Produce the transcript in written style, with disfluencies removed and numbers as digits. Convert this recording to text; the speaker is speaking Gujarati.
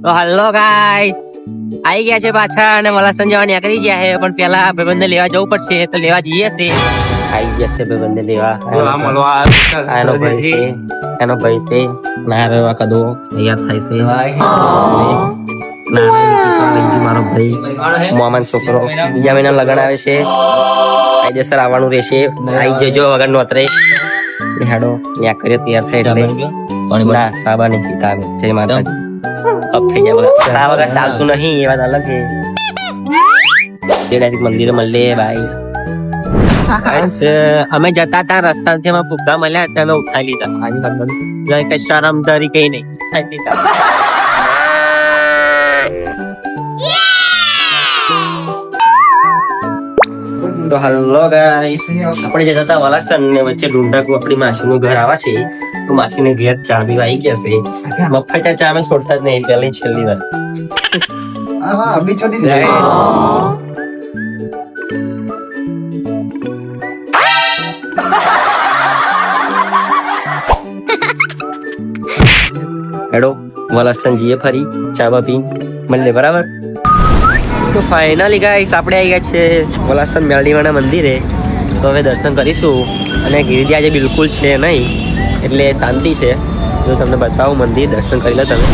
તો હલો ગાઈસ, આવી ગયા છે પાછા અને વલાસન જવા નીકળી ગયા છે. પણ પેલા ભાઈબંધને લેવા જવું પડશે, તો લેવા જઈએ છે. આવી ગયા છે ભાઈબંધને લેવા. એનો ભાઈ છે, એનો ભાઈ છે. ના રેવા કદો તૈયાર થાય છે. મારો ભાઈ મોહમ્મદ છોકરો બીજા મહિના લગન આવે છે. કાયદેસર આવવાનું રહેશે. આવી જજો વગર નોતરે. હેડો ન્યા કરીએ તૈયાર થાય એટલે ના સાબા નહીં પીતા અમે. જય માતાજી. અબ થઈ જાય બધા. આ વગર ચાલતું નહીં, એ વાત અલગ છે. ડાયરેક્ટ મંદિરે મળીએ. બાય. અમે જતા હતા રસ્તાથી અમે ફુગ્ગા મળ્યા હતા, અમે ઉઠાવી લીધા. કઈ શરમ ધરી કઈ નહીં. તો હલો ગાઈસ, આપણે જતા હતા વલાસન ને વચ્ચે ડુંડાકુ આપણી માસીનું ઘર આવા છે. તો માસીને ઘેર ચા પીવા આવી ગયા છે. મફત ચા અમે છોડતા જ નહીં, પહેલી છેલ્લી વાર. अभी छोटी दी હેડો વલાસન જઈએ ફરી ચા બા પી મળીએ. બરાબર. તો ફાઇનલી ગાઈસ આપણે આવી ગયા છે વલાસન મેલડીવાના મંદિરે. તો હવે દર્શન કરીશું. અને ગિરિજી આજે બિલકુલ છે નહીં, એટલે શાંતિ છે. જો તમને બતાવું મંદિર, દર્શન કરી લો તમે.